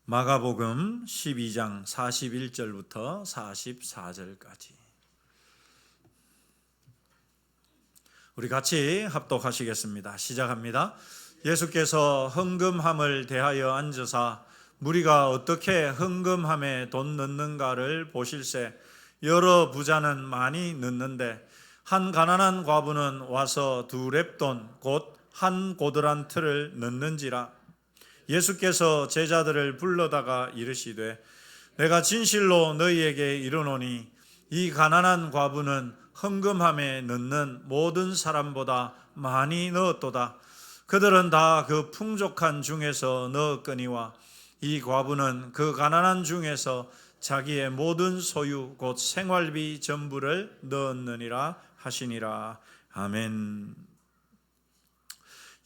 마가복음 12장 41절부터 44절까지 우리 같이 합독하시겠습니다. 시작합니다. 예수께서 헌금함을 대하여 앉으사 무리가 어떻게 헌금함에 돈 넣는가를 보실세 여러 부자는 많이 넣는데 한 가난한 과부는 와서 2렙돈 곧 한 고드란트를 넣는지라. 예수께서 제자들을 불러다가 이르시되 내가 진실로 너희에게 이르노니 이 가난한 과부는 헌금함에 넣는 모든 사람보다 많이 넣었도다. 그들은 다 그 풍족한 중에서 넣었거니와 이 과부는 그 가난한 중에서 자기의 모든 소유 곧 생활비 전부를 넣었느니라 하시니라. 아멘.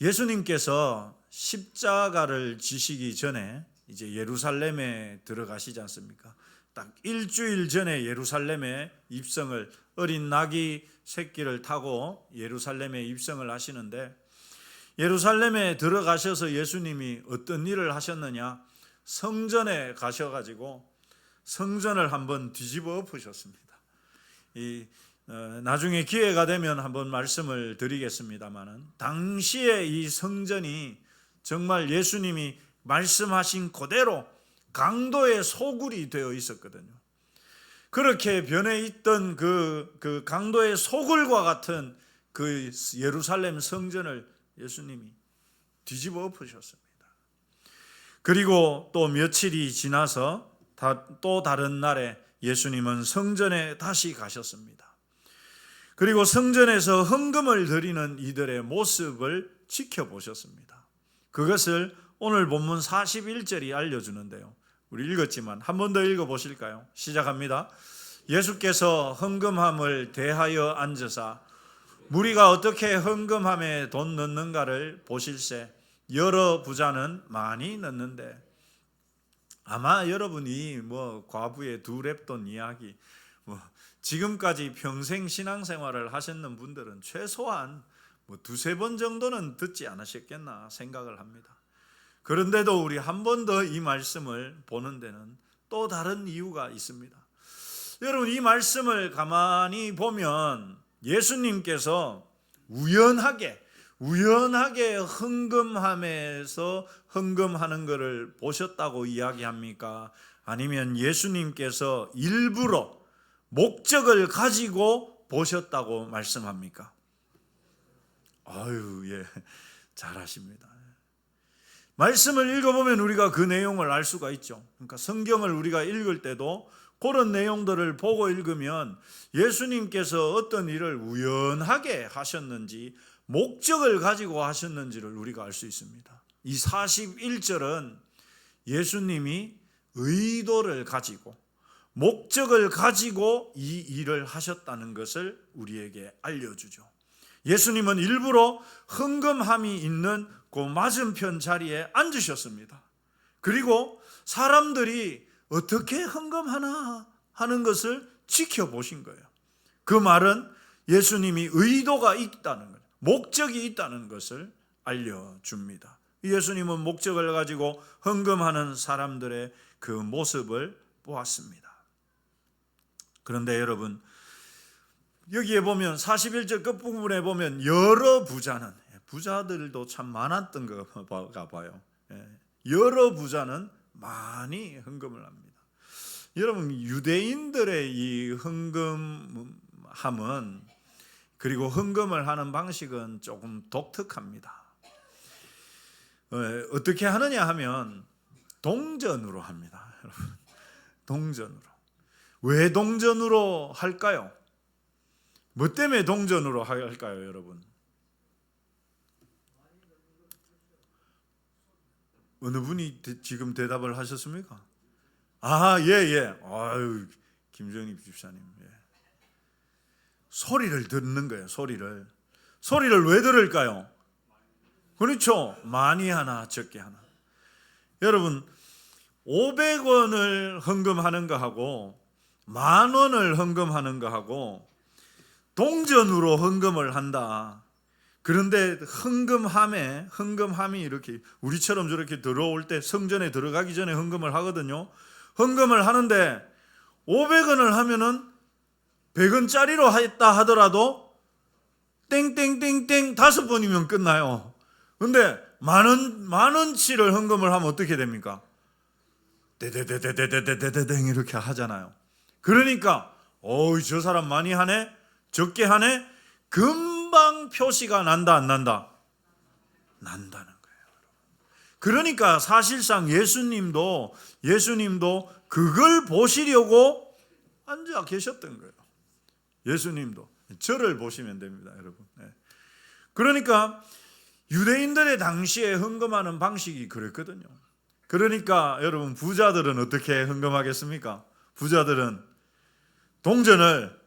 예수님께서 십자가를 지시기 전에 이제 예루살렘에 들어가시지 않습니까? 딱 일주일 전에 예루살렘에 입성을, 어린 나귀 새끼를 타고 예루살렘에 입성을 하시는데, 예루살렘에 들어가셔서 예수님이 어떤 일을 하셨느냐? 성전에 가셔가지고 성전을 한번 뒤집어 엎으셨습니다. 나중에 기회가 되면 한번 말씀을 드리겠습니다만은, 당시에 이 성전이 정말 예수님이 말씀하신 그대로 강도의 소굴이 되어 있었거든요. 그렇게 변해 있던 그 강도의 소굴과 같은 그 예루살렘 성전을 예수님이 뒤집어 엎으셨습니다. 그리고 또 며칠이 지나서 또 다른 날에 예수님은 성전에 다시 가셨습니다. 그리고 성전에서 헌금을 드리는 이들의 모습을 지켜보셨습니다. 그것을 오늘 본문 41절이 알려주는데요. 우리 읽었지만 한 번 더 읽어보실까요? 시작합니다. 예수께서 헌금함을 대하여 앉으사 무리가 어떻게 헌금함에 돈 넣는가를 보실세 여러 부자는 많이 넣는데. 아마 여러분이 과부의 2렙돈 이야기, 지금까지 평생 신앙생활을 하셨는 분들은 최소한 2-3번 정도는 듣지 않으셨겠나 생각을 합니다. 그런데도 우리 한 번 더 이 말씀을 보는 데는 또 다른 이유가 있습니다. 여러분, 이 말씀을 가만히 보면 예수님께서 우연하게 헌금함에서 헌금하는 것을 보셨다고 이야기합니까? 아니면 예수님께서 일부러 목적을 가지고 보셨다고 말씀합니까? 예, 잘하십니다. 말씀을 읽어보면 우리가 그 내용을 알 수가 있죠. 그러니까 성경을 우리가 읽을 때도 그런 내용들을 보고 읽으면 예수님께서 어떤 일을 우연하게 하셨는지, 목적을 가지고 하셨는지를 우리가 알 수 있습니다. 이 41절은 예수님이 의도를 가지고, 목적을 가지고 이 일을 하셨다는 것을 우리에게 알려주죠. 예수님은 일부러 헌금함이 있는 그 맞은편 자리에 앉으셨습니다. 그리고 사람들이 어떻게 헌금하나 하는 것을 지켜보신 거예요. 그 말은 예수님이 의도가 있다는 것, 목적이 있다는 것을 알려줍니다. 예수님은 목적을 가지고 헌금하는 사람들의 그 모습을 보았습니다. 그런데 여러분, 여기에 보면 41절 끝부분에 보면 여러 부자는, 부자들도 참 많았던 가 봐요. 여러 부자는 많이 헌금을 합니다. 여러분, 유대인들의 이 헌금함은, 그리고 헌금을 하는 방식은 조금 독특합니다. 어떻게 하느냐 하면 동전으로 합니다. 여러분, 동전으로. 왜 동전으로 할까요? 뭐 때문에 동전으로 할까요, 여러분? 어느 분이 지금 대답을 하셨습니까? 예. 아유, 김정희 집사님. 예. 소리를 듣는 거예요, 소리를. 소리를 왜 들을까요? 그렇죠. 많이 하나, 적게 하나. 여러분, 500원을 헌금하는 거하고 10,000원을 헌금하는 거하고 동전으로 헌금을 한다. 그런데 헌금함이 이렇게 우리처럼 저렇게 들어올 때 성전에 들어가기 전에 헌금을 하거든요. 헌금을 하는데 500원을 하면은 100원짜리로 했다 하더라도 땡땡땡땡 5번이면 끝나요. 근데 만원치를 헌금을 하면 어떻게 됩니까? 데데데데데데데데댕 이렇게 하잖아요. 그러니까 저 사람 많이 하네? 적게 하네? 금방 표시가 난다 안 난다? 난다는 거예요. 그러니까 사실상 예수님도 그걸 보시려고 앉아 계셨던 거예요. 예수님도 저를 보시면 됩니다, 여러분. 그러니까 유대인들의 당시에 헌금하는 방식이 그랬거든요. 그러니까 여러분, 부자들은 어떻게 헌금하겠습니까? 부자들은 동전을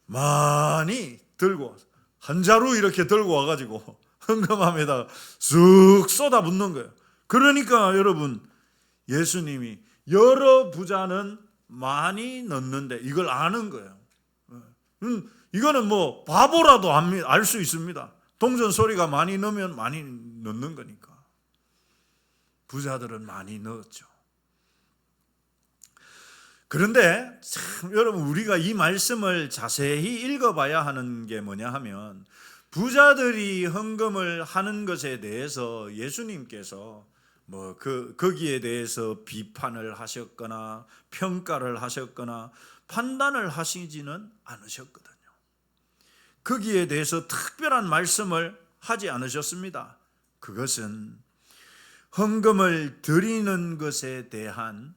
많이 들고 한 자루 이렇게 들고 와가지고 헌금함에다가 쑥 쏟아붓는 거예요. 그러니까 여러분, 예수님이 여러 부자는 많이 넣는데 이걸 아는 거예요. 이거는 뭐 바보라도 알 수 있습니다. 동전 소리가 많이 넣으면 많이 넣는 거니까. 부자들은 많이 넣었죠. 그런데 참 여러분, 우리가 이 말씀을 자세히 읽어봐야 하는 게 뭐냐 하면, 부자들이 헌금을 하는 것에 대해서 예수님께서 거기에 대해서 비판을 하셨거나 평가를 하셨거나 판단을 하시지는 않으셨거든요. 거기에 대해서 특별한 말씀을 하지 않으셨습니다. 그것은 헌금을 드리는 것에 대한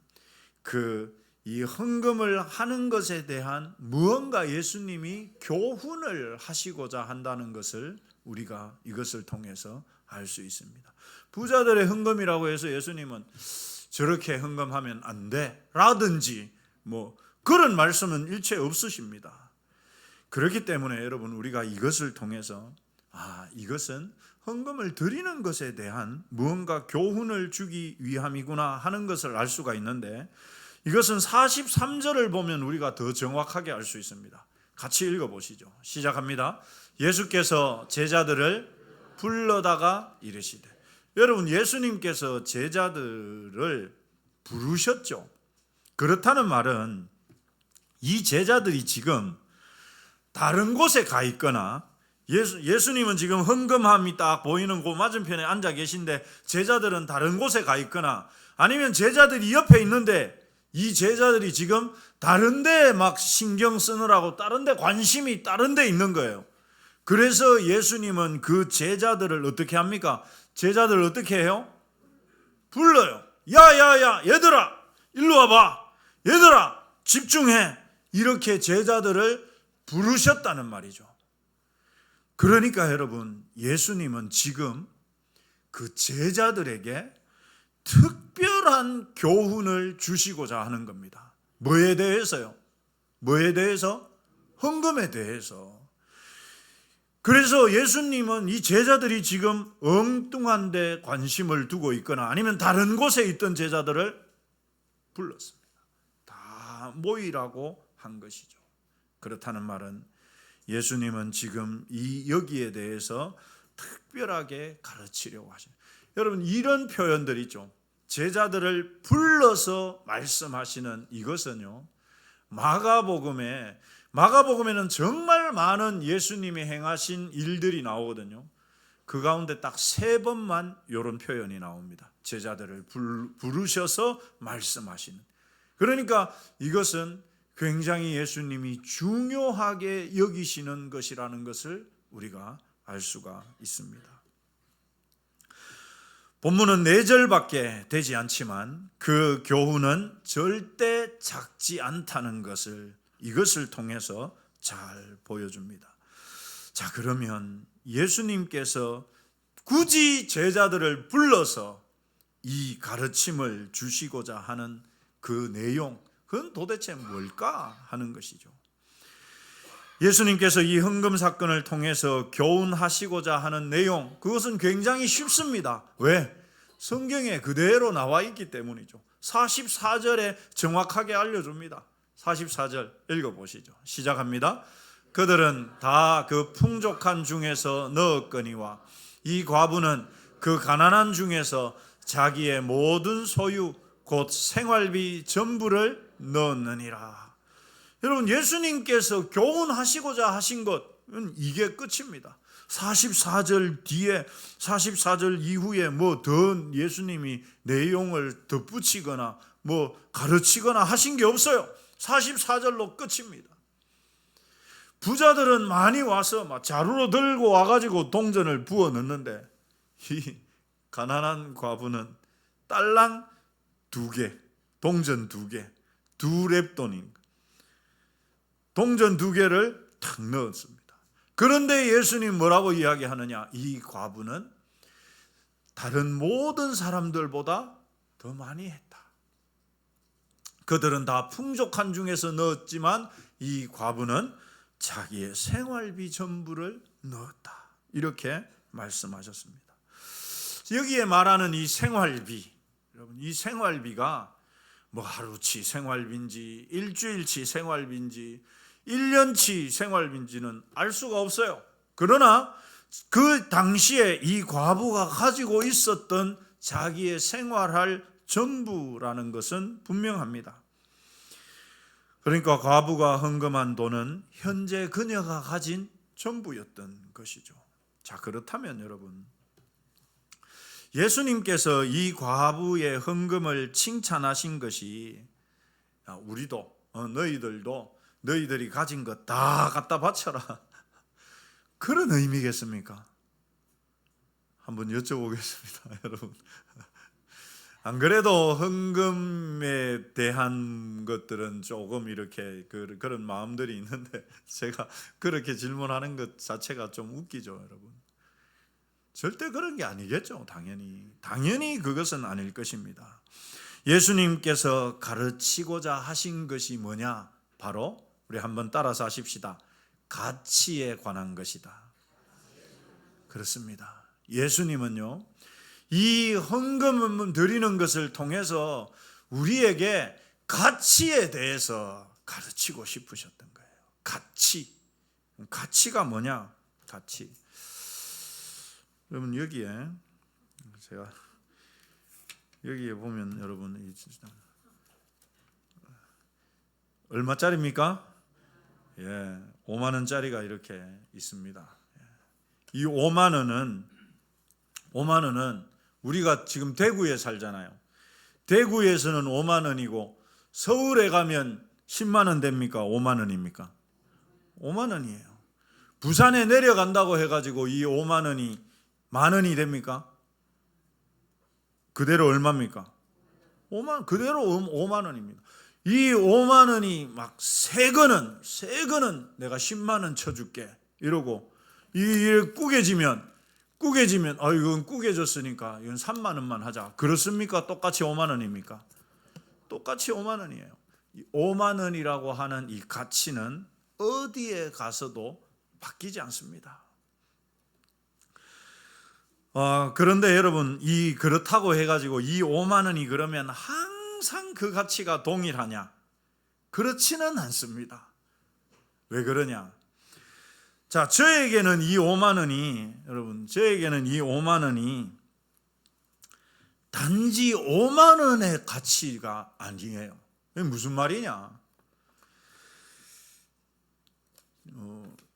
이 헌금을 하는 것에 대한 무언가 예수님이 교훈을 하시고자 한다는 것을 우리가 이것을 통해서 알 수 있습니다. 부자들의 헌금이라고 해서 예수님은 저렇게 헌금하면 안 돼 라든지 그런 말씀은 일체 없으십니다. 그렇기 때문에 여러분, 우리가 이것을 통해서 이것은 헌금을 드리는 것에 대한 무언가 교훈을 주기 위함이구나 하는 것을 알 수가 있는데, 이것은 43절을 보면 우리가 더 정확하게 알 수 있습니다. 같이 읽어보시죠. 시작합니다. 예수께서 제자들을 불러다가 이르시되. 여러분, 예수님께서 제자들을 부르셨죠. 그렇다는 말은 이 제자들이 지금 다른 곳에 가 있거나, 예수님은 지금 헌금함이 딱 보이는 곳 맞은편에 앉아 계신데 제자들은 다른 곳에 가 있거나, 아니면 제자들이 옆에 있는데 이 제자들이 지금 다른 데 막 신경 쓰느라고 다른 데 관심이 다른 데 있는 거예요. 그래서 예수님은 그 제자들을 어떻게 합니까? 제자들을 어떻게 해요? 불러요. 야야야, 얘들아 일로 와봐. 얘들아 집중해. 이렇게 제자들을 부르셨다는 말이죠. 그러니까 여러분, 예수님은 지금 그 제자들에게 특별한 교훈을 주시고자 하는 겁니다. 뭐에 대해서요? 뭐에 대해서? 헌금에 대해서. 그래서 예수님은 이 제자들이 지금 엉뚱한 데 관심을 두고 있거나 아니면 다른 곳에 있던 제자들을 불렀습니다. 다 모이라고 한 것이죠. 그렇다는 말은 예수님은 지금 여기에 대해서 특별하게 가르치려고 하십니다. 여러분, 이런 표현들 있죠. 제자들을 불러서 말씀하시는 이것은요, 마가복음에는 정말 많은 예수님이 행하신 일들이 나오거든요. 그 가운데 딱 3번만 이런 표현이 나옵니다. 제자들을 부르셔서 말씀하시는. 그러니까 이것은 굉장히 예수님이 중요하게 여기시는 것이라는 것을 우리가 알 수가 있습니다. 본문은 4절밖에 되지 않지만 그 교훈은 절대 작지 않다는 것을 이것을 통해서 잘 보여줍니다. 자, 그러면 예수님께서 굳이 제자들을 불러서 이 가르침을 주시고자 하는 그 내용, 그건 도대체 뭘까 하는 것이죠. 예수님께서 이 헌금 사건을 통해서 교훈하시고자 하는 내용, 그것은 굉장히 쉽습니다. 왜? 성경에 그대로 나와 있기 때문이죠. 44절에 정확하게 알려줍니다. 44절 읽어보시죠. 시작합니다. 그들은 다 그 풍족한 중에서 넣었거니와 이 과부는 그 가난한 중에서 자기의 모든 소유 곧 생활비 전부를 넣었느니라. 여러분, 예수님께서 교훈하시고자 하신 것은 이게 끝입니다. 44절 뒤에 44절 이후에 뭐 더 예수님이 내용을 덧붙이거나 뭐 가르치거나 하신 게 없어요. 44절로 끝입니다. 부자들은 많이 와서 막 자루로 들고 와가지고 동전을 부어 넣는데 이 가난한 과부는 달랑 2개, 동전 2개, 2렙돈인 동전 2개를 탁 넣었습니다. 그런데 예수님 뭐라고 이야기하느냐? 이 과부는 다른 모든 사람들보다 더 많이 했다. 그들은 다 풍족한 중에서 넣었지만 이 과부는 자기의 생활비 전부를 넣었다. 이렇게 말씀하셨습니다. 여기에 말하는 이 생활비, 여러분, 이 생활비가 뭐 하루치 생활비인지 일주일치 생활비인지 1년치 생활비인지는 알 수가 없어요. 그러나 그 당시에 이 과부가 가지고 있었던 자기의 생활할 전부라는 것은 분명합니다. 그러니까 과부가 헌금한 돈은 현재 그녀가 가진 전부였던 것이죠. 자, 그렇다면 여러분, 예수님께서 이 과부의 헌금을 칭찬하신 것이 우리도 너희들도 너희들이 가진 것 다 갖다 바쳐라, 그런 의미겠습니까? 한번 여쭤보겠습니다. 여러분, 안 그래도 헌금에 대한 것들은 조금 이렇게 그런 마음들이 있는데 제가 그렇게 질문하는 것 자체가 좀 웃기죠. 여러분, 절대 그런 게 아니겠죠. 당연히 그것은 아닐 것입니다. 예수님께서 가르치고자 하신 것이 뭐냐? 바로 우리 한번 따라서 하십시다. 가치에 관한 것이다. 그렇습니다. 예수님은요, 이 헌금을 드리는 것을 통해서 우리에게 가치에 대해서 가르치고 싶으셨던 거예요. 가치가 뭐냐? 가치. 여러분, 여기에 보면 여러분 얼마짜리입니까? 5만 원짜리가 이렇게 있습니다. 이 5만 원은 우리가 지금 대구에 살잖아요. 대구에서는 5만 원이고 서울에 가면 10만 원 됩니까? 5만 원입니까? 5만 원이에요. 부산에 내려간다고 해가지고 이 5만 원이 만 원이 됩니까? 그대로 얼마입니까? 그대로 5만 원입니다. 이 5만 원이 막 새 거는 내가 10만 원 쳐줄게 이러고 이 꾸겨지면 이건 꾸겨졌으니까 이건 3만 원만 하자. 그렇습니까? 똑같이 5만 원입니까? 똑같이 5만 원이에요. 이 5만 원이라고 하는 이 가치는 어디에 가서도 바뀌지 않습니다. 그런데 여러분, 그렇다고 해가지고 이 5만 원이 그러면 항상 그 가치가 동일하냐? 그렇지는 않습니다. 왜 그러냐? 자, 저에게는 이 5만 원이 단지 5만 원의 가치가 아니에요. 이게 무슨 말이냐?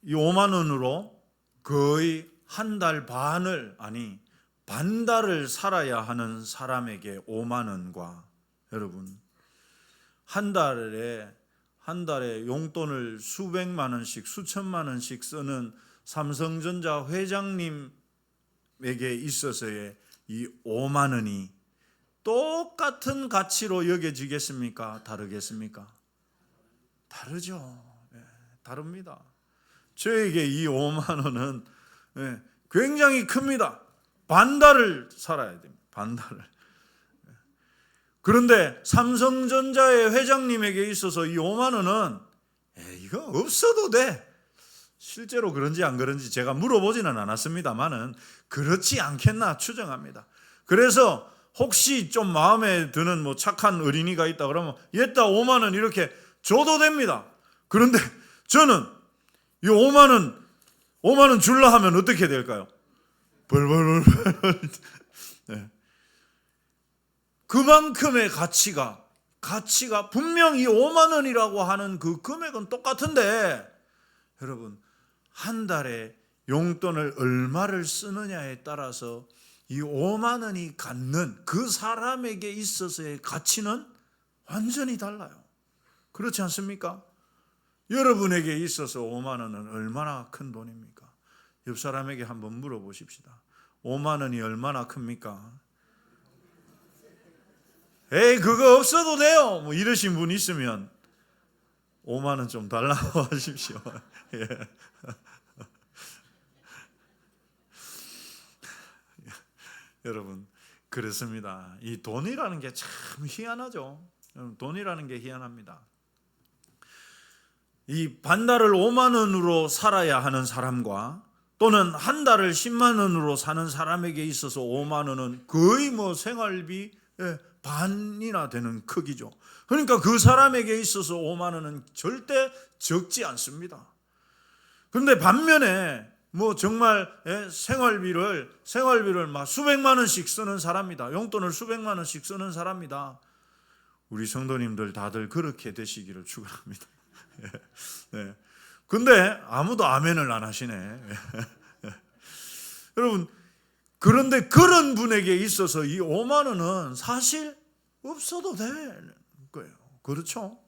이 5만 원으로 거의 한 달 반달을 살아야 하는 사람에게 5만 원과 여러분, 한 달에 용돈을 수백만 원씩 수천만 원씩 쓰는 삼성전자 회장님에게 있어서의 이 5만 원이 똑같은 가치로 여겨지겠습니까? 다르겠습니까? 다르죠. 다릅니다. 저에게 이 5만 원은 굉장히 큽니다. 반달을 살아야 됩니다. 반달을. 그런데 삼성전자의 회장님에게 있어서 이 5만 원은 이거 없어도 돼. 실제로 그런지 안 그런지 제가 물어보지는 않았습니다만은 그렇지 않겠나 추정합니다. 그래서 혹시 좀 마음에 드는 뭐 착한 어린이가 있다 그러면 얘다 5만 원 이렇게 줘도 됩니다. 그런데 저는 이 5만 원 줄라 하면 어떻게 될까요? 벌벌벌. 네. 그만큼의 가치가 분명 이 5만 원이라고 하는 그 금액은 똑같은데 여러분 한 달에 용돈을 얼마를 쓰느냐에 따라서 이 5만 원이 갖는 그 사람에게 있어서의 가치는 완전히 달라요. 그렇지 않습니까? 여러분에게 있어서 5만 원은 얼마나 큰 돈입니까? 옆 사람에게 한번 물어보십시다. 5만 원이 얼마나 큽니까? 에이 그거 없어도 돼요. 뭐 이러신 분 있으면 5만 원 좀 달라고 하십시오. 예. 여러분 그렇습니다. 이 돈이라는 게 참 희한하죠. 돈이라는 게 희한합니다. 이 반달을 5만 원으로 살아야 하는 사람과 또는 한 달을 10만 원으로 사는 사람에게 있어서 5만 원은 거의 뭐 생활비 반이나 되는 크기죠. 그러니까 그 사람에게 있어서 5만 원은 절대 적지 않습니다. 그런데 반면에 뭐 정말 생활비를 막 수백만 원씩 쓰는 사람이다. 용돈을 수백만 원씩 쓰는 사람이다. 우리 성도님들 다들 그렇게 되시기를 축원합니다. 네. 근데 아무도 아멘을 안 하시네. 여러분 그런데 그런 분에게 있어서 이 5만 원은 사실 없어도 되는 거예요. 그렇죠?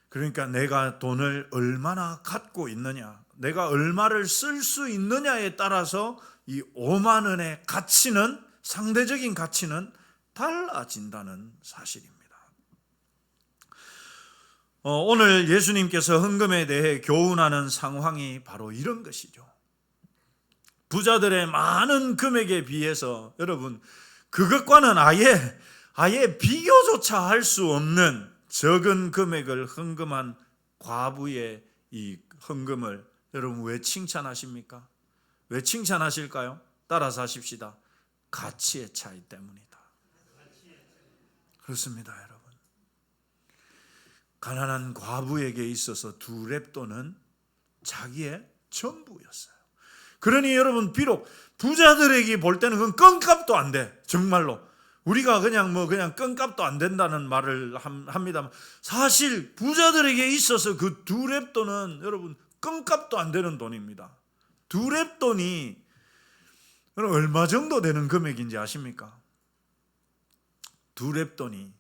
그러니까 내가 돈을 얼마나 갖고 있느냐, 내가 얼마를 쓸 수 있느냐에 따라서 이 5만 원의 가치는, 상대적인 가치는 달라진다는 사실입니다. 오늘 예수님께서 헌금에 대해 교훈하는 상황이 바로 이런 것이죠. 부자들의 많은 금액에 비해서 여러분 그것과는 아예 비교조차 할 수 없는 적은 금액을 헌금한 과부의 이 헌금을 여러분 왜 칭찬하십니까? 왜 칭찬하실까요? 따라서 하십시다. 가치의 차이 때문이다. 그렇습니다, 여러분. 가난한 과부에게 있어서 2렙돈은 자기의 전부였어요. 그러니 여러분 비록 부자들에게 볼 때는 그건 껌값도 안 돼. 정말로. 우리가 그냥 껌값도 안 된다는 말을 합니다만 사실 부자들에게 있어서 그 2렙돈은 여러분 껌값도 안 되는 돈입니다. 2렙돈이 얼마 정도 되는 금액인지 아십니까? 2렙돈이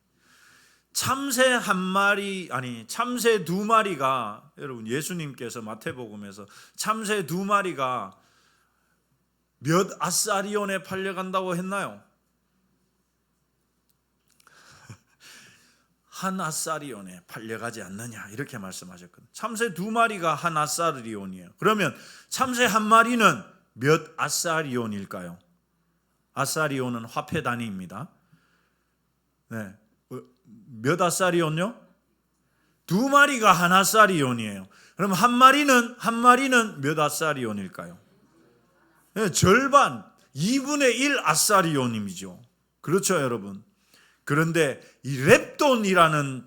참새 2마리가 여러분 예수님께서 마태복음에서 참새 2마리가 몇 아사리온에 팔려간다고 했나요? 한 아사리온에 팔려가지 않느냐 이렇게 말씀하셨거든요. 참새 2마리가 한 아사리온이에요. 그러면 참새 1마리는 몇 아사리온일까요? 아사리온은 화폐 단위입니다. 네. 몇 아사리온요? 2마리가 한 아사리온이에요. 그럼 한 마리는 몇 아사리온일까요? 네, 절반 2분의 1 아사리온임이죠. 그렇죠, 여러분. 그런데 이 렙돈이라는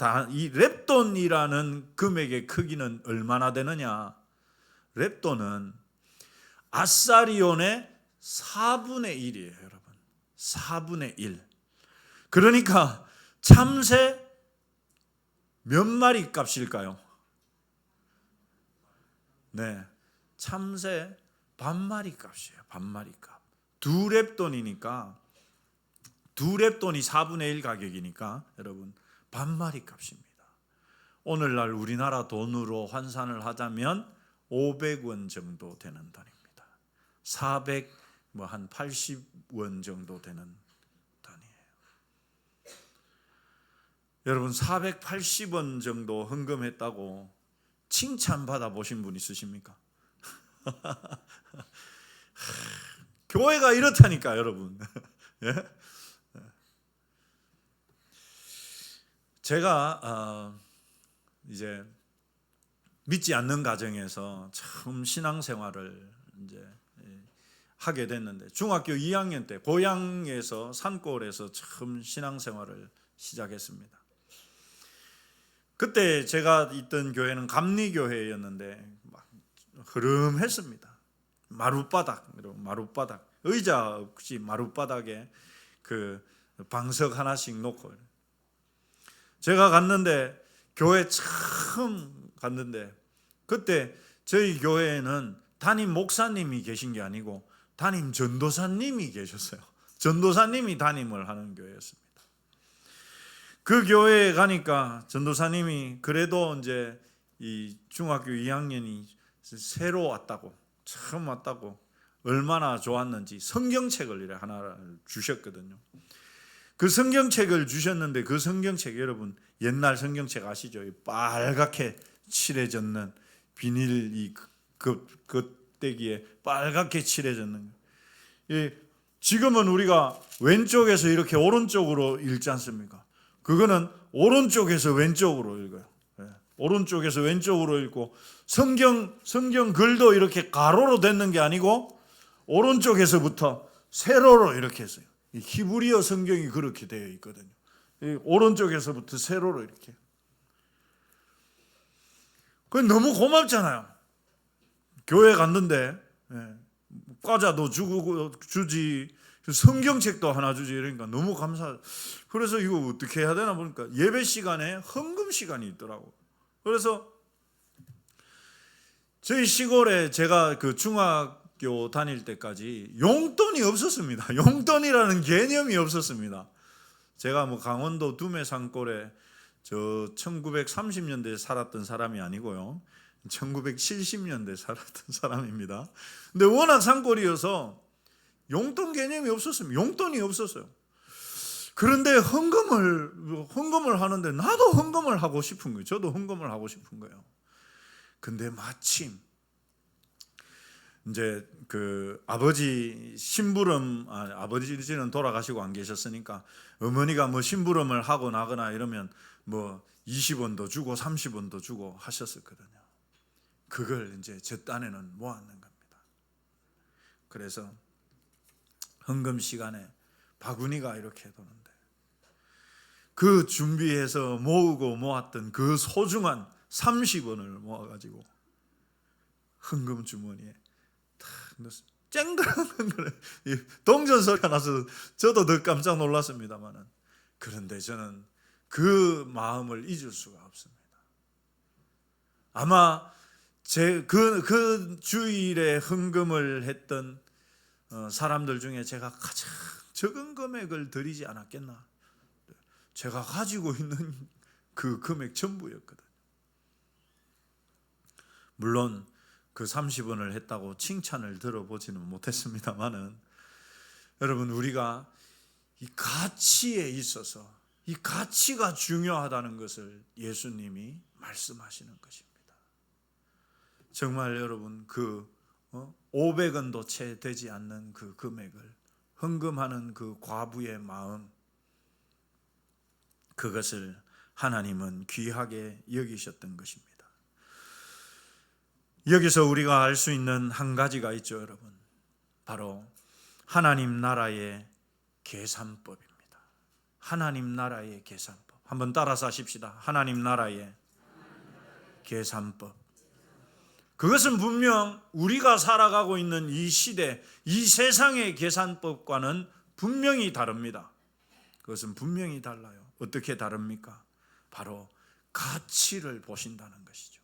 금액의 크기는 얼마나 되느냐? 렙돈은 아사리온의 4분의 1이에요, 여러분. 4분의 1. 그러니까 참새 몇 마리 값일까요? 네, 참새 반마리 값이에요. 반마리 값. 2렙돈이니까 2렙돈이 4분의 1 가격이니까 여러분 반마리 값입니다. 오늘날 우리나라 돈으로 환산을 하자면 500원 정도 되는 돈입니다. 480원 정도 되는 돈이에요. 여러분 480원 정도 헌금했다고 칭찬받아 보신 분 있으십니까? 교회가 이렇다니까 여러분. 예? 제가 이제 믿지 않는 가정에서 처음 신앙생활을 이제 하게 됐는데 중학교 2학년 때 고향에서 산골에서 처음 신앙생활을 시작했습니다. 그때 제가 있던 교회는 감리교회였는데 막 흐름했습니다. 마룻바닥, 의자 없이 마룻바닥에 그 방석 하나씩 놓고, 제가 갔는데, 교회 처음 갔는데, 그때 저희 교회에는 담임 목사님이 계신 게 아니고 담임 전도사님이 계셨어요. 전도사님이 담임을 하는 교회였습니다. 그 교회에 가니까 전도사님이 그래도 이제 이 중학교 2학년이 새로 왔다고, 처음 왔다고 얼마나 좋았는지 성경책을 이렇게 하나 주셨거든요. 그 성경책을 주셨는데, 그 성경책, 여러분 옛날 성경책 아시죠? 빨갛게 칠해졌는 비닐 이 겉대기에 빨갛게 칠해졌는 거. 지금은 우리가 왼쪽에서 이렇게 오른쪽으로 읽지 않습니까? 그거는 오른쪽에서 왼쪽으로 읽어요. 오른쪽에서 왼쪽으로 읽고, 성경 글도 이렇게 가로로 됐는 게 아니고 오른쪽에서부터 세로로 이렇게 했어요. 히브리어 성경이 그렇게 되어 있거든요. 오른쪽에서부터 세로로 이렇게. 그건 너무 고맙잖아요. 교회 갔는데 과자도 주지, 성경책도 하나 주지, 이러니까 너무 감사. 그래서 이거 어떻게 해야 되나 보니까 예배 시간에 헌금 시간이 있더라고. 그래서 저희 시골에 제가 그 중학교 다닐 때까지 용돈이 없었습니다. 용돈이라는 개념이 없었습니다. 제가 뭐 강원도 두메 산골에 저 1930년대에 살았던 사람이 아니고요, 1970년대에 살았던 사람입니다. 근데 워낙 산골이어서 용돈 개념이 없었습니다. 용돈이 없었어요. 그런데 헌금을 하는데 나도 헌금을 하고 싶은 거예요. 저도 헌금을 하고 싶은 거예요. 근데 마침 이제 그 아버지 심부름, 아버지는 돌아가시고 안 계셨으니까 어머니가 뭐 심부름을 하고 나거나 이러면 뭐 20원도 주고 30원도 주고 하셨었거든요. 그걸 이제 제 딴에는 모았는 겁니다. 그래서 헌금 시간에 바구니가 이렇게 도는데, 그 준비해서 모으고 모았던 그 소중한 30원을 모아가지고 헌금 주머니에 탁 넣었어요. 쨍그랑한 거래. 동전 소리가 나서 저도 더 깜짝 놀랐습니다만은, 그런데 저는 그 마음을 잊을 수가 없습니다. 아마 그 주일에 헌금을 했던 사람들 중에 제가 가장 적은 금액을 드리지 않았겠나. 제가 가지고 있는 그 금액 전부였거든요. 물론 그 30원을 했다고 칭찬을 들어보지는 못했습니다만은, 여러분, 우리가 이 가치에 있어서 이 가치가 중요하다는 것을 예수님이 말씀하시는 것입니다. 정말 여러분, 그 500원도 채 되지 않는 그 금액을 헌금하는 그 과부의 마음, 그것을 하나님은 귀하게 여기셨던 것입니다. 여기서 우리가 알 수 있는 한 가지가 있죠, 여러분. 바로 하나님 나라의 계산법입니다. 하나님 나라의 계산법. 한번 따라서 하십시다. 하나님 나라의 계산법. 그것은 분명 우리가 살아가고 있는 이 시대, 이 세상의 계산법과는 분명히 다릅니다. 그것은 분명히 달라요. 어떻게 다릅니까? 바로 가치를 보신다는 것이죠.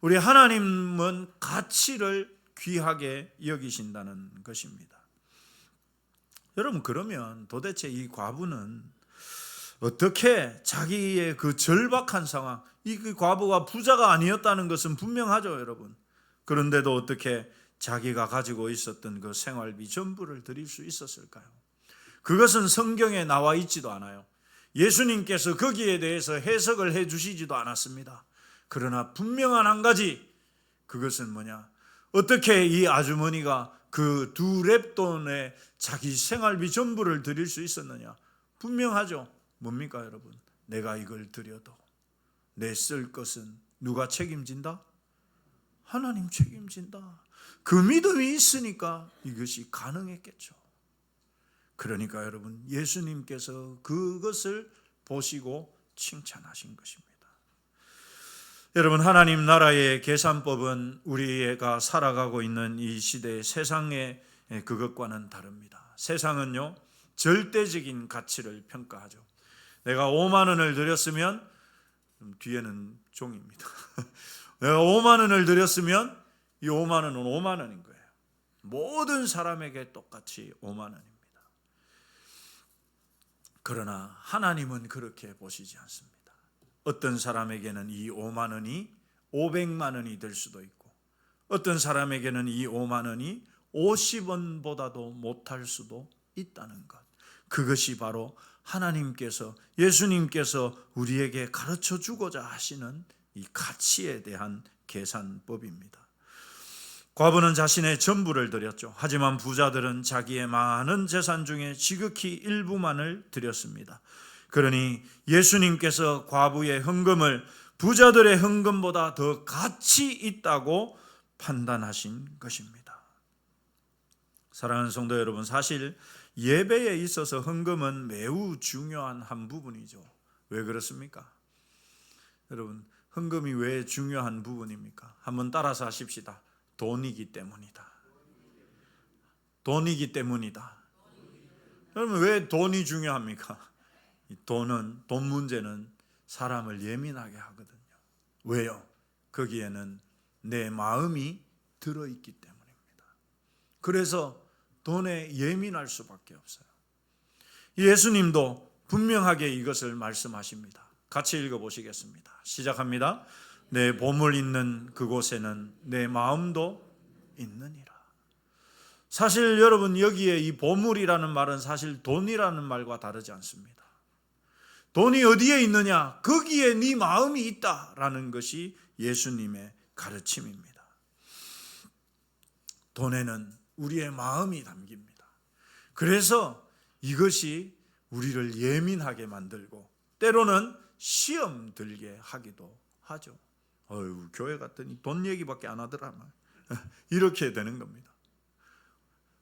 우리 하나님은 가치를 귀하게 여기신다는 것입니다. 여러분, 그러면 도대체 이 과부는 어떻게 자기의 그 절박한 상황, 이 과부가 부자가 아니었다는 것은 분명하죠, 여러분. 그런데도 어떻게 자기가 가지고 있었던 그 생활비 전부를 드릴 수 있었을까요? 그것은 성경에 나와 있지도 않아요. 예수님께서 거기에 대해서 해석을 해 주시지도 않았습니다. 그러나 분명한 한 가지, 그것은 뭐냐? 어떻게 이 아주머니가 그 2렙돈에 자기 생활비 전부를 드릴 수 있었느냐? 분명하죠. 뭡니까, 여러분? 내가 이걸 드려도 내 쓸 것은 누가 책임진다? 하나님 책임진다. 그 믿음이 있으니까 이것이 가능했겠죠. 그러니까 여러분, 예수님께서 그것을 보시고 칭찬하신 것입니다. 여러분, 하나님 나라의 계산법은 우리가 살아가고 있는 이 시대의 세상의 그것과는 다릅니다. 세상은요, 절대적인 가치를 평가하죠. 내가 5만 원을 들였으면 뒤에는 종입니다. 내가 5만 원을 들였으면 이 5만 원은 5만 원인 거예요. 모든 사람에게 똑같이 5만 원입니다. 그러나 하나님은 그렇게 보시지 않습니다. 어떤 사람에게는 이 5만 원이 500만 원이 될 수도 있고, 어떤 사람에게는 이 5만 원이 50원보다도 못할 수도 있다는 것. 그것이 바로 하나님께서, 예수님께서 우리에게 가르쳐 주고자 하시는 이 가치에 대한 계산법입니다. 과부는 자신의 전부를 드렸죠. 하지만 부자들은 자기의 많은 재산 중에 지극히 일부만을 드렸습니다. 그러니 예수님께서 과부의 헌금을 부자들의 헌금보다 더 가치 있다고 판단하신 것입니다. 사랑하는 성도 여러분, 사실 예배에 있어서 헌금은 매우 중요한 한 부분이죠. 왜 그렇습니까? 여러분, 헌금이 왜 중요한 부분입니까? 한번 따라서 하십시다. 돈이기 때문이다. 돈이기 때문이다. 그러면 왜 돈이 중요합니까? 돈 문제는 사람을 예민하게 하거든요. 왜요? 거기에는 내 마음이 들어있기 때문입니다. 그래서 돈에 예민할 수밖에 없어요. 예수님도 분명하게 이것을 말씀하십니다. 같이 읽어보시겠습니다. 시작합니다. 내 보물 있는 그곳에는 내 마음도 있느니라. 사실 여러분, 여기에 이 보물이라는 말은 사실 돈이라는 말과 다르지 않습니다. 돈이 어디에 있느냐? 거기에 네 마음이 있다라는 것이 예수님의 가르침입니다. 돈에는 우리의 마음이 담깁니다. 그래서 이것이 우리를 예민하게 만들고 때로는 시험 들게 하기도 하죠. 교회 갔더니 돈 얘기밖에 안 하더라. 이렇게 되는 겁니다.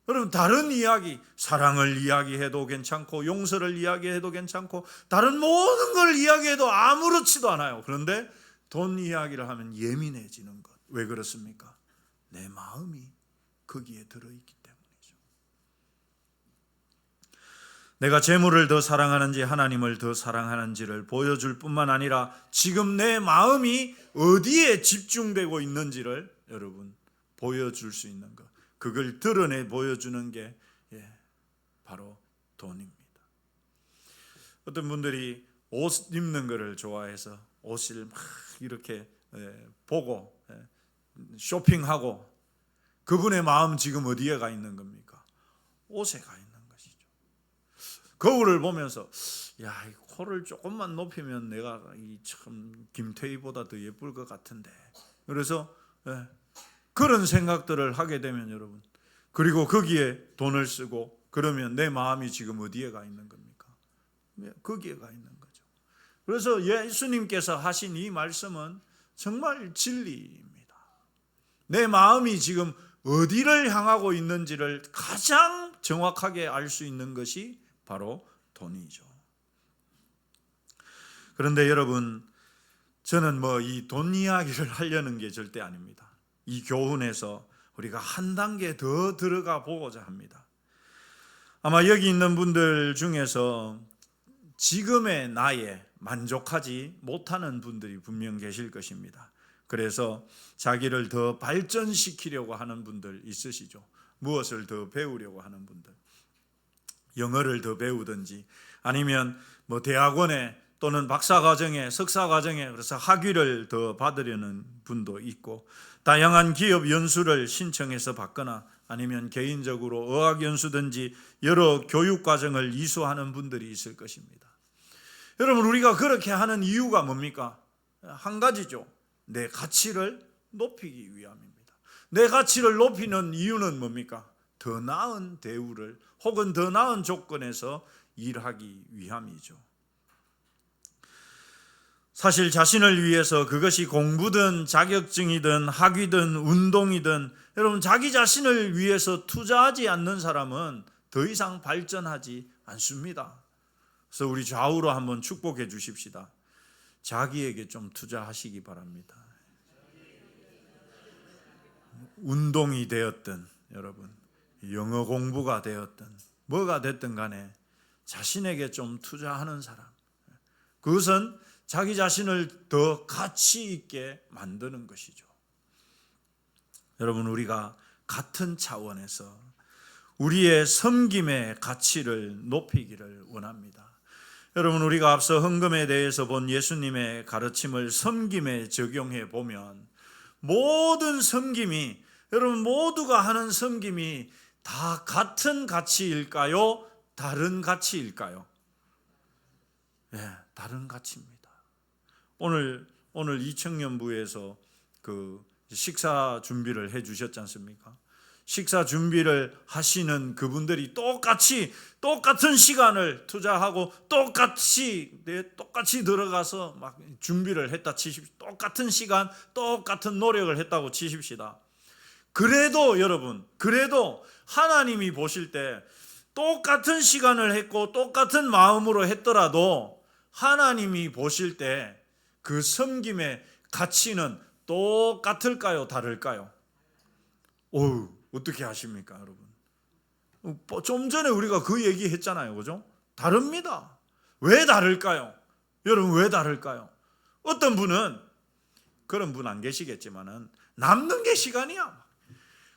여러분, 다른 이야기, 사랑을 이야기해도 괜찮고 용서를 이야기해도 괜찮고 다른 모든 걸 이야기해도 아무렇지도 않아요. 그런데 돈 이야기를 하면 예민해지는 것. 왜 그렇습니까? 내 마음이 거기에 들어있기 때문이죠. 내가 재물을 더 사랑하는지 하나님을 더 사랑하는지를 보여줄 뿐만 아니라 지금 내 마음이 어디에 집중되고 있는지를 여러분 보여줄 수 있는 것, 그걸 드러내 보여주는 게 바로 돈입니다. 어떤 분들이 옷 입는 것을 좋아해서 옷을 막 이렇게 보고 쇼핑하고, 그분의 마음 지금 어디에 가 있는 겁니까? 옷에 가 있는 것이죠. 거울을 보면서 야, 이 코를 조금만 높이면 내가 참 김태희보다 더 예쁠 것 같은데, 그래서 그런 생각들을 하게 되면 여러분, 그리고 거기에 돈을 쓰고 그러면 내 마음이 지금 어디에 가 있는 겁니까? 거기에 가 있는 거죠. 그래서 예수님께서 하신 이 말씀은 정말 진리입니다. 내 마음이 지금 어디를 향하고 있는지를 가장 정확하게 알 수 있는 것이 바로 돈이죠. 그런데 여러분, 저는 이 돈 이야기를 하려는 게 절대 아닙니다. 이 교훈에서 우리가 한 단계 더 들어가 보고자 합니다. 아마 여기 있는 분들 중에서 지금의 나에 만족하지 못하는 분들이 분명 계실 것입니다. 그래서 자기를 더 발전시키려고 하는 분들 있으시죠. 무엇을 더 배우려고 하는 분들, 영어를 더 배우든지 아니면 대학원에 또는 박사과정에 석사과정에 그래서 학위를 더 받으려는 분도 있고, 다양한 기업 연수를 신청해서 받거나 아니면 개인적으로 어학연수든지 여러 교육과정을 이수하는 분들이 있을 것입니다. 여러분, 우리가 그렇게 하는 이유가 뭡니까? 한 가지죠. 내 가치를 높이기 위함입니다. 내 가치를 높이는 이유는 뭡니까? 더 나은 대우를 혹은 더 나은 조건에서 일하기 위함이죠. 사실 자신을 위해서, 그것이 공부든 자격증이든 학위든 운동이든, 여러분, 자기 자신을 위해서 투자하지 않는 사람은 더 이상 발전하지 않습니다. 그래서 우리 좌우로 한번 축복해 주십시다. 자기에게 좀 투자하시기 바랍니다. 운동이 되었든 여러분 영어 공부가 되었든 뭐가 됐든 간에 자신에게 좀 투자하는 사람, 그것은 자기 자신을 더 가치 있게 만드는 것이죠. 여러분, 우리가 같은 차원에서 우리의 섬김의 가치를 높이기를 원합니다. 여러분, 우리가 앞서 헌금에 대해서 본 예수님의 가르침을 섬김에 적용해 보면 모든 섬김이, 여러분 모두가 하는 섬김이 다 같은 가치일까요? 다른 가치일까요? 네, 다른 가치입니다. 오늘 이청년부에서 그 식사 준비를 해 주셨지 않습니까? 식사 준비를 하시는 그분들이 똑같은 시간을 투자하고 똑같이 들어가서 막 준비를 했다 치십시오. 똑같은 시간, 똑같은 노력을 했다고 치십시다. 그래도 여러분, 하나님이 보실 때 똑같은 시간을 했고 똑같은 마음으로 했더라도 하나님이 보실 때 그 섬김의 가치는 똑같을까요? 다를까요? 어떻게 하십니까, 여러분? 좀 전에 우리가 그 얘기 했잖아요, 그죠? 다릅니다. 왜 다를까요? 여러분, 왜 다를까요? 어떤 분은, 그런 분 안 계시겠지만은, 남는 게 시간이야.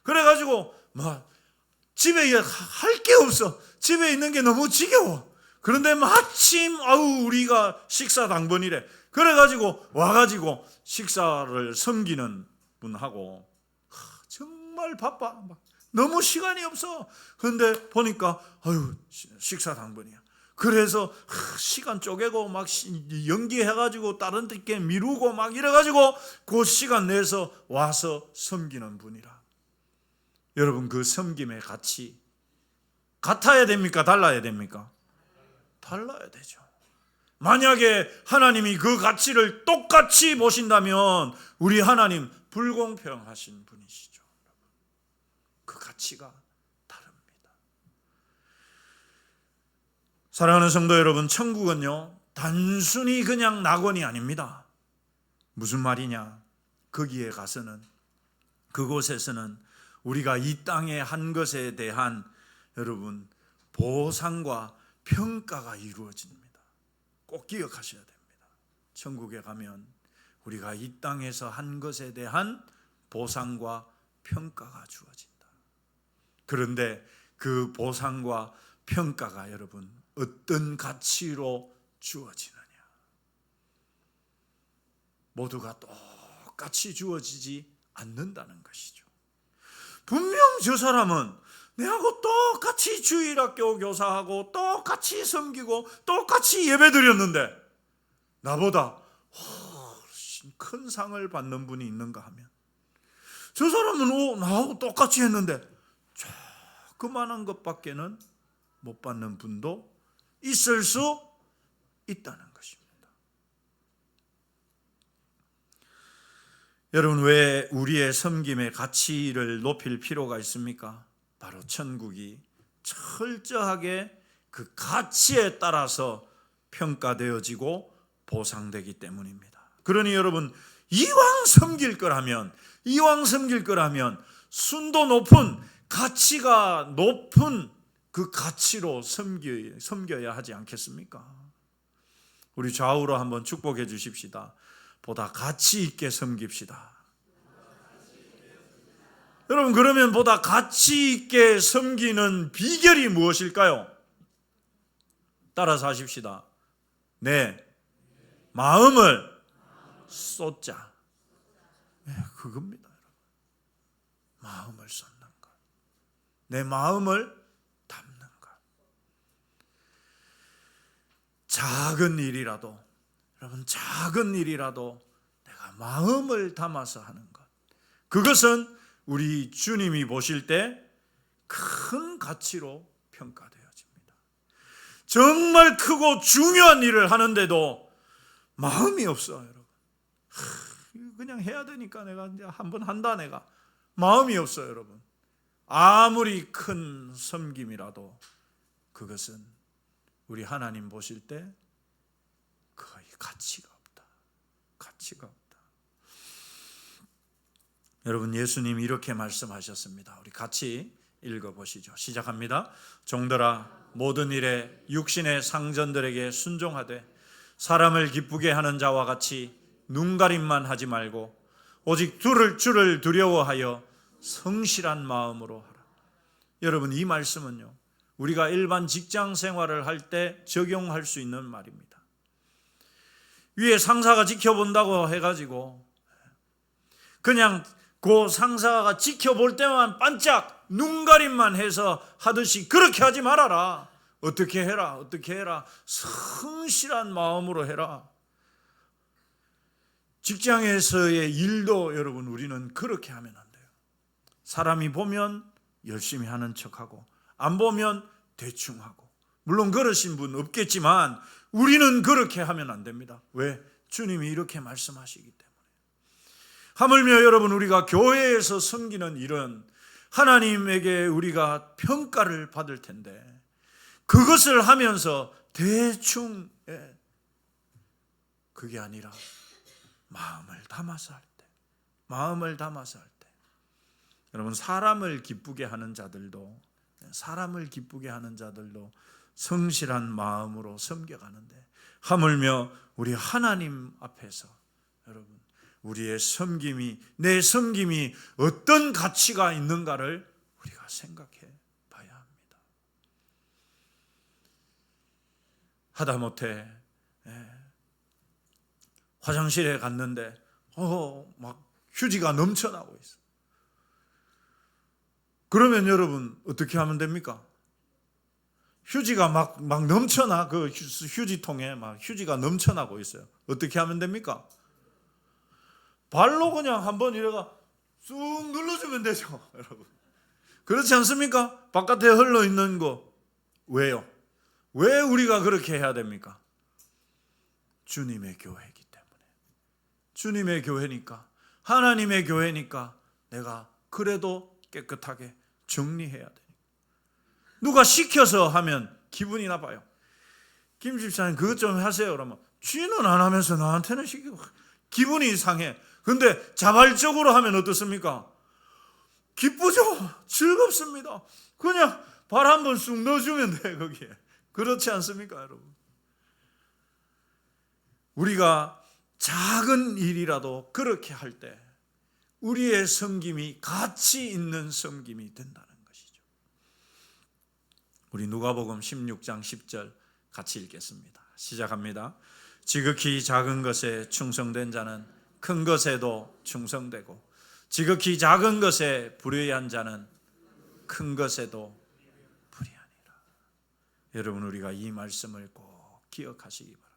그래가지고, 집에 할 게 없어. 집에 있는 게 너무 지겨워. 그런데 마침, 우리가 식사 당번이래. 그래가지고, 와가지고, 식사를 섬기는 분하고, 정말 바빠. 너무 시간이 없어. 그런데 보니까 식사 당번이야. 그래서 시간 쪼개고 막 연기해가지고 다른 데께 미루고 막 이래가지고 그 시간 내서 와서 섬기는 분이라. 여러분, 그 섬김의 가치 같아야 됩니까? 달라야 됩니까? 달라야 되죠. 만약에 하나님이 그 가치를 똑같이 보신다면 우리 하나님 불공평하신 분이시죠. 그 가치가 다릅니다. 사랑하는 성도 여러분, 천국은요 단순히 그냥 낙원이 아닙니다. 무슨 말이냐? 거기에 가서는, 그곳에서는 우리가 이 땅에 한 것에 대한 여러분 보상과 평가가 이루어집니다. 꼭 기억하셔야 됩니다. 천국에 가면 우리가 이 땅에서 한 것에 대한 보상과 평가가 주어진다. 그런데 그 보상과 평가가 여러분 어떤 가치로 주어지느냐? 모두가 똑같이 주어지지 않는다는 것이죠. 분명 저 사람은 내하고 똑같이 주일학교 교사하고 똑같이 섬기고 똑같이 예배드렸는데 나보다 훨씬 큰 상을 받는 분이 있는가 하면, 저 사람은 나하고 똑같이 했는데 조그만한 것밖에는 못 받는 분도 있을 수 있다는 것입니다. 여러분, 왜 우리의 섬김의 가치를 높일 필요가 있습니까? 바로 천국이 철저하게 그 가치에 따라서 평가되어지고 보상되기 때문입니다. 그러니 여러분, 이왕 섬길 거라면 순도 높은, 가치가 높은 그 가치로 섬겨야 하지 않겠습니까? 우리 좌우로 한번 축복해 주십시다. 보다 가치 있게 섬깁시다. 여러분, 그러면 보다 가치 있게 섬기는 비결이 무엇일까요? 따라서 하십시다. 내 마음을 쏟자. 그겁니다. 마음을 쏟는 것. 내 마음을 담는 것. 작은 일이라도, 여러분, 작은 일이라도 내가 마음을 담아서 하는 것. 그것은 우리 주님이 보실 때 큰 가치로 평가되어집니다. 정말 크고 중요한 일을 하는데도 마음이 없어, 여러분. 그냥 해야 되니까 내가 이제 한번 한다, 내가. 마음이 없어요, 여러분. 아무리 큰 섬김이라도 그것은 우리 하나님 보실 때 거의 가치가 없다. 가치가 없다. 여러분, 예수님이 이렇게 말씀하셨습니다. 우리 같이 읽어보시죠. 시작합니다. 종들아, 모든 일에 육신의 상전들에게 순종하되 사람을 기쁘게 하는 자와 같이 눈가림만 하지 말고 오직 주를 두려워하여 성실한 마음으로 하라. 여러분, 이 말씀은요, 우리가 일반 직장 생활을 할 때 적용할 수 있는 말입니다. 위에 상사가 지켜본다고 해가지고 그냥 그 상사가 지켜볼 때만 반짝 눈가림만 해서 하듯이 그렇게 하지 말아라. 어떻게 해라, 성실한 마음으로 해라. 직장에서의 일도 여러분, 우리는 그렇게 하면 안 돼요. 사람이 보면 열심히 하는 척하고 안 보면 대충 하고, 물론 그러신 분 없겠지만 우리는 그렇게 하면 안 됩니다. 왜? 주님이 이렇게 말씀하시기 때문에. 하물며 여러분, 우리가 교회에서 섬기는 일은 하나님에게 우리가 평가를 받을 텐데, 그것을 하면서 대충, 그게 아니라 마음을 담아서 할 때, 여러분, 사람을 기쁘게 하는 자들도 성실한 마음으로 섬겨가는데, 하물며 우리 하나님 앞에서 여러분, 우리의 섬김이, 내 섬김이 어떤 가치가 있는가를 우리가 생각해 봐야 합니다. 하다못해 화장실에 갔는데 막 휴지가 넘쳐나고 있어. 그러면 여러분, 어떻게 하면 됩니까? 휴지가 막 넘쳐나, 그 휴지통에 막 휴지가 넘쳐나고 있어요. 어떻게 하면 됩니까? 발로 그냥 한번 이래가 쑥 눌러주면 되죠, 여러분. 그렇지 않습니까? 바깥에 흘러 있는 거. 왜요? 왜 우리가 그렇게 해야 됩니까? 주님의 교회이기 때문에. 주님의 교회니까, 하나님의 교회니까 내가 그래도 깨끗하게 정리해야 되니까. 누가 시켜서 하면 기분이 나빠요. 김 집사님 그것 좀 하세요. 그러면 쥐는 안 하면서 나한테는 시키고 기분이 상해. 근데 자발적으로 하면 어떻습니까? 기쁘죠? 즐겁습니다. 그냥 발 한번 쑥 넣어주면 돼, 거기에. 그렇지 않습니까, 여러분? 우리가 작은 일이라도 그렇게 할 때 우리의 섬김이 가치 있는 섬김이 된다는 것이죠. 우리 누가복음 16장 10절 같이 읽겠습니다. 시작합니다. 지극히 작은 것에 충성된 자는 큰 것에도 충성되고 지극히 작은 것에 불의한 자는 큰 것에도 불의하니라. 여러분, 우리가 이 말씀을 꼭 기억하시기 바랍니다.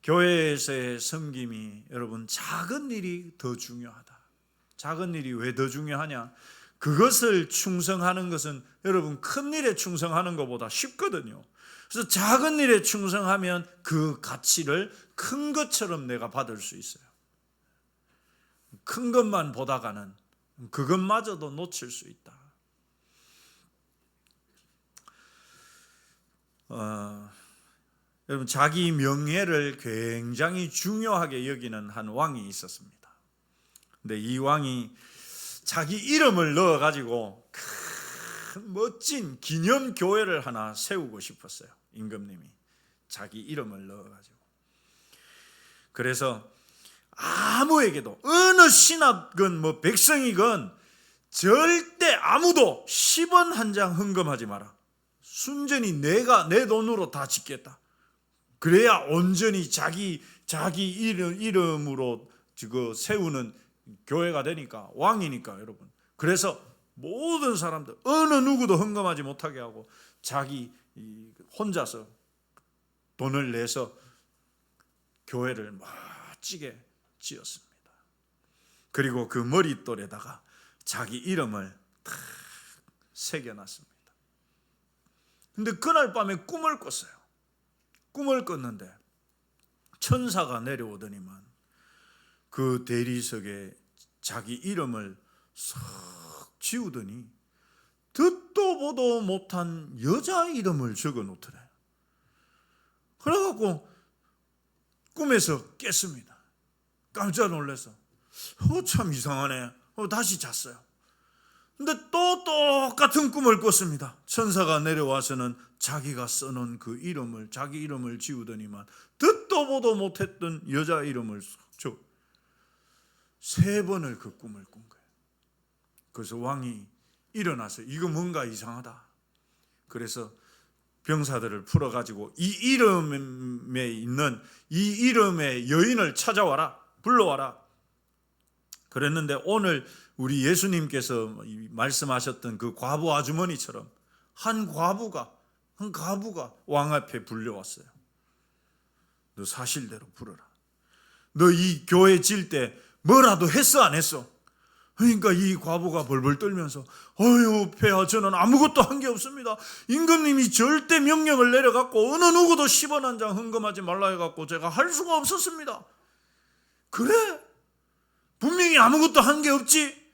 교회에서의 섬김이 여러분, 작은 일이 더 중요하다. 작은 일이 왜 더 중요하냐? 그것을 충성하는 것은 여러분, 큰 일에 충성하는 것보다 쉽거든요. 그래서 작은 일에 충성하면 그 가치를 큰 것처럼 내가 받을 수 있어요. 큰 것만 보다가는 그것마저도 놓칠 수 있다. 여러분, 자기 명예를 굉장히 중요하게 여기는 한 왕이 있었습니다. 근데 이 왕이 자기 이름을 넣어가지고 큰 멋진 기념교회를 하나 세우고 싶었어요. 임금님이 자기 이름을 넣어가지고. 그래서 아무에게도, 어느 신하건 백성이건 절대 아무도 10원 한 장 헌금하지 마라. 순전히 내가 내 돈으로 다 짓겠다. 그래야 온전히 자기 이름으로 세우는 교회가 되니까, 왕이니까 여러분. 그래서 모든 사람들 어느 누구도 헌금하지 못하게 하고 자기 혼자서 돈을 내서 교회를 멋지게 지었습니다. 그리고 그 머릿돌에다가 자기 이름을 탁 새겨놨습니다. 근데 그날 밤에 꿈을 꿨어요. 꿈을 꿨는데 천사가 내려오더니만 그 대리석에 자기 이름을 싹 지우더니 듣도 보도 못한 여자 이름을 적어 놓더래. 그래갖고 꿈에서 깼습니다. 깜짝 놀랐어. 참 이상하네. 다시 잤어요. 근데 또 똑같은 꿈을 꿨습니다. 천사가 내려와서는 자기가 써놓은 그 이름을, 자기 이름을 지우더니만 듣도 보도 못했던 여자 이름을 줘. 3번을 그 꿈을 꾼 거예요. 그래서 왕이 일어나서 이거 뭔가 이상하다. 그래서 병사들을 풀어가지고 이 이름에 있는 이 이름의 여인을 찾아와라, 불러와라. 그랬는데 오늘 우리 예수님께서 말씀하셨던 그 과부 아주머니처럼 한 과부가 왕 앞에 불려왔어요. 너 사실대로 부르라. 너 이 교회 질 때 뭐라도 했어 안 했어? 그러니까 이 과부가 벌벌 떨면서 어휴 폐하, 저는 아무것도 한 게 없습니다. 임금님이 절대 명령을 내려갖고 어느 누구도 10원 한 장 헌금하지 말라 해갖고 제가 할 수가 없었습니다. 그래? 분명히 아무것도 한 게 없지?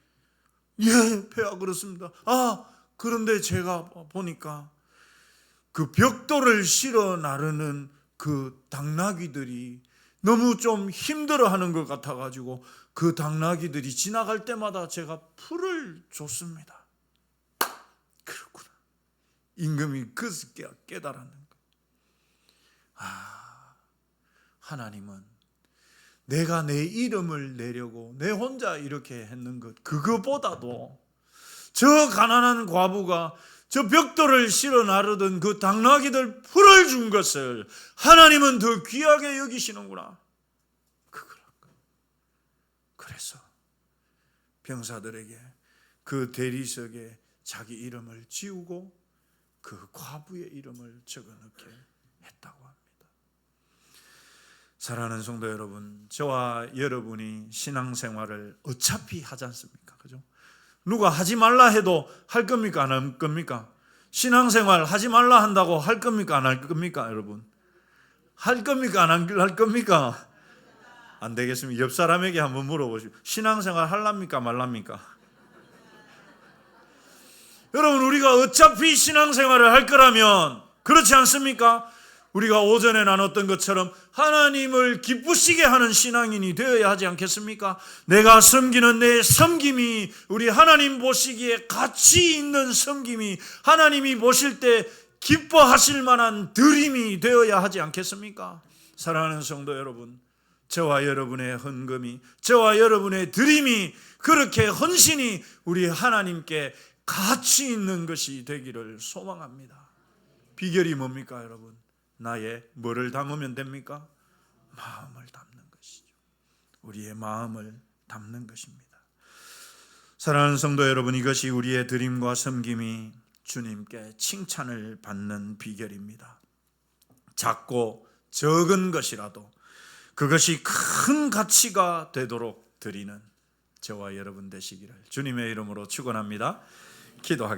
예, 폐하 그렇습니다. 그런데 제가 보니까 그 벽돌을 실어 나르는 그 당나귀들이 너무 좀 힘들어하는 것 같아가지고 그 당나귀들이 지나갈 때마다 제가 풀을 줬습니다. 그렇구나. 임금이 그 깨달았는 거. 하나님은 내가 내 이름을 내려고 내 혼자 이렇게 했는 것, 그거보다도 저 가난한 과부가 저 벽돌을 실어 나르던 그 당나귀들 풀을 준 것을 하나님은 더 귀하게 여기시는구나. 그래서 병사들에게 그 대리석에 자기 이름을 지우고 그 과부의 이름을 적어넣게 했다고 합니다. 사랑하는 성도 여러분, 저와 여러분이 신앙생활을 어차피 하지 않습니까? 그죠? 누가 하지 말라 해도 할 겁니까? 안 할 겁니까? 신앙생활 하지 말라 한다고 할 겁니까? 안 할 겁니까? 여러분, 할 겁니까? 안 할 겁니까? 안 되겠습니다. 옆 사람에게 한번 물어보시오. 신앙생활 할랍니까? 말랍니까? 여러분, 우리가 어차피 신앙생활을 할 거라면 그렇지 않습니까? 우리가 오전에 나눴던 것처럼 하나님을 기쁘시게 하는 신앙인이 되어야 하지 않겠습니까? 내가 섬기는 내 섬김이 우리 하나님 보시기에 가치 있는 섬김이 하나님이 보실 때 기뻐하실 만한 드림이 되어야 하지 않겠습니까? 사랑하는 성도 여러분, 저와 여러분의 헌금이, 저와 여러분의 드림이, 그렇게 헌신이 우리 하나님께 가치 있는 것이 되기를 소망합니다. 비결이 뭡니까 여러분? 나의 뭐를 담으면 됩니까? 마음을 담는 것이죠. 우리의 마음을 담는 것입니다. 사랑하는 성도 여러분, 이것이 우리의 드림과 섬김이 주님께 칭찬을 받는 비결입니다. 작고 적은 것이라도 그것이 큰 가치가 되도록 드리는 저와 여러분 되시기를 주님의 이름으로 축원합니다. 기도하겠습니다.